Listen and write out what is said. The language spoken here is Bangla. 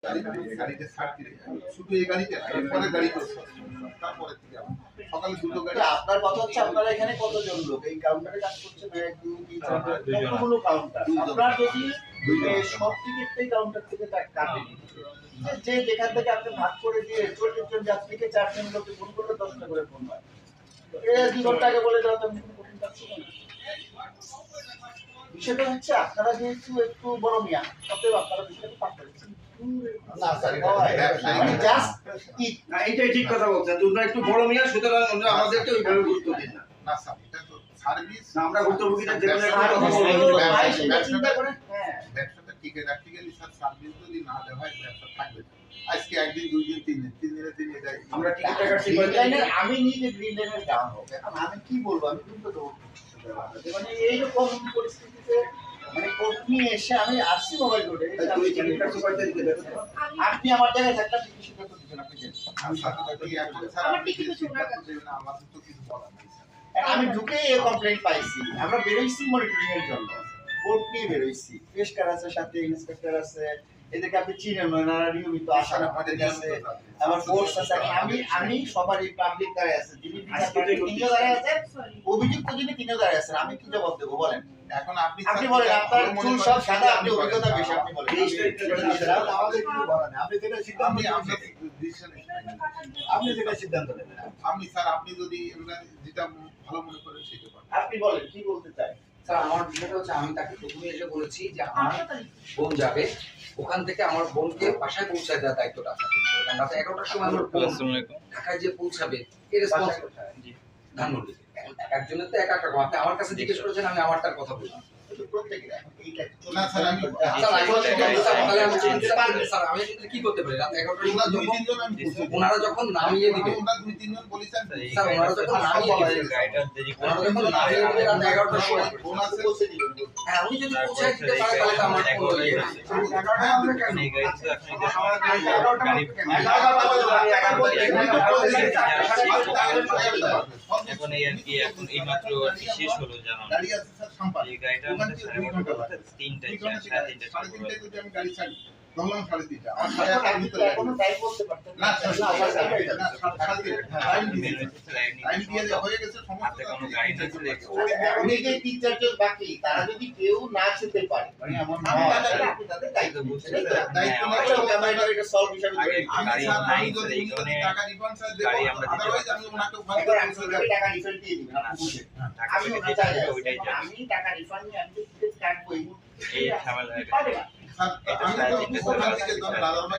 গাড়িতে ছাড়তে শুধু এই গাড়িতে পরের গাড়িতে তারপরে থেকে সকালে দুটো গাড়ি। আপনার কথা হচ্ছে আপনারা এখানে কতজন লোক এই কাউন্টারে কাজ করছেন? 1 2 3 4 কতগুলো কাউন্টার? আপনারা যদি সব টিকিটটাই কাউন্টার থেকে কাটেন, যে যেখান থেকে আপনি ভাগ করে দিয়ে 40 জন যাত্রীকে 4 জন লোককে ফোন করলে 10 টাকা করে ফোন হয়। এই 2 ঘন্টা আগে বলে দেওয়া তো আমি কোনো কঠিন কাজ ছিল না। বিষয়টা হচ্ছে আপনারা যেহেতু একটু বড় মিয়া, অতএব আপনারা বিষয়টাকে পাঠাচ্ছেন। না স্যার, মানে জাস্ট না, এটাই ঠিক কথা বলছেন। তোমরা একটু বড় মিয়া, সুতরাং আমরা আমাদেরকে ওইভাবে গুরুত্ব দিন না। না স্যার, এটা তো সার্ভিস। আমরা ভুক্তভোগীদের যেকোনো একটা কথা বলবো। ব্যবসাটা টিকে রাখতে গেলে স্যার সার্ভিস যদি না দেওয়া হয় ব্যবসা থাকবে না। আজকে একদিন 2 দিন 3 দিন 3 দিনে 3 দিনে আমরা টিকিটটা কাটছি আমি নিজে গ্রিন লাইনের ডাউন হবে। এখন আমি কি বলবো? আমি কিন্তু তো মানে এইরকম পরিস্থিতিতে মানে কোর্ট নিয়ে এসে আমি আসছি মোবাইল কোর্টে, তুই টিকিটটা সুপারতে দিতে দেবে। আপনি আমার জায়গায় থাকলে আপনি কি সিদ্ধান্ত দিবেন? আপনি জানেন আমি সাথে এখন স্যার আমার আমি টিকিট তো সিদ্ধান্ত চলে গেছে। দেব না, আমার তো কিছু বলার নেই স্যার। আমি ঢুকে এই কমপ্লেইন্ট পাইছি, আমরা বেরোইছি মনিটরিং এর জন্য, কোর্ট নিয়ে বেরোইছি, পেশকার আছে, সাথে ইন্সপেক্টর আছে, এদেরকে আপনি চিনেন, ওনারা নিয়মিত আসেন আমাদের কাছে, আমার ফোর্স আছে। আমি সবারই পাবলিক দাঁড়ায় আছে, যিনি তিনিও দাঁড়ায় আছেন, অভিযুক্ত যিনি তিনিও দাঁড়ায় আছেন। আমি কি জবাব দেবো বলেন? এখন আপনি আপনি বলেন, আপনার চুল সব সাদা, আপনি অভিজ্ঞতা বেশি, আপনি বলেন। আমাদের কিছু বলার নেই। আপনি যেটা সিদ্ধান্ত আমি নেবেন, আপনার ডিসিশন আপনি যেটা সিদ্ধান্ত নেবেন। আমি স্যার আপনি যদি যেটা ভালো মনে করেন সেটা করেন। আপনি বলেন কি বলতে চাই? স্যার আমার বিষয়টা হচ্ছে, আমি তাকে প্রথমে এসে বলেছি যে আমার বোন যাবে, ওখান থেকে আমার বোনকে বাসায় পৌঁছায় দেওয়ার দায়িত্বটা আপনার। কারণ রাতে 11টার সময় আমার বোন ঢাকায় যে পৌঁছাবে এর রেসপন্স ধানমন্ডি। একজনের তো এক একটা কথা, আপনি আমার কাছে জিজ্ঞেস করেছেন, আমি আমারটার কথা বললাম। না স্যার আমি স্যার আমি কি করতে পারি? রাত 11টার তোমরা সময় 2-3 জন আমি ওনারা যখন নামিয়ে দিবে, তোমরা 2-3 জন বলেছেন স্যার ওনারা যখন নামিয়ে দিবে, ওনারা যখন নামিয়ে দিবে রাত 11টার সময়, বোনাস পৌঁছে দিবেন। হ্যাঁ উনি যদি পৌঁছায় দিতে পারে তাহলে তো আমার কোনো ইয়ে নেই। এখন এই আর কি, এখন এই মাত্র শেষ হলো জানো না। গাড়ি আছে স্যার সম্পাদ। এই গাড়িটা আমাদের 3:30 3:30 যদি আমি গাড়ি ছাড়ি ধরলাম 3:30 আমার এখন 3:30 আপনি ভিতরে এখনো টাইপ করতে পারতেন না না। স্যার মেন টাইম হচ্ছে দিয়ে হয়ে গেছে হাতে কোনো গাড়ি না ছিল। উনি যে 3-4 জন বাকি, তারা যদি কেউ না যেতে পারে, মানে আমার আমি মা তাদের- আপনি তাদের দায়িত্ব বুঝছেন, তাই তো? দায়িত্ব হ্যাঁ, নিয়ে আমরা এটা সলভ হিসাবে ধরে নিই। আমি গাড়ি স্যার নাই আমি স্যার, যদি এইখানে টাকা রিফান্ড স্যার দেব গাড়ি আমরা দিতে আদারওয়াইজ আমি ওনাকে ওখানে এখন আমি আপনাকে টাকা রিফান্ড দিয়ে দিবেন, আপনি বুঝেন। ঢাকা আমি থেকে ওনার যেটা জায়গায় হবে আছি। ওইটাই এখন যাবে। আমি টাকা রিফান্ড নিয়ে আমি যদি কাটবো, এই ঝামেলা পাবে না। স্যার এটা আমি স্যার তো দিতে ওখান পারবে থেকে না। দাদা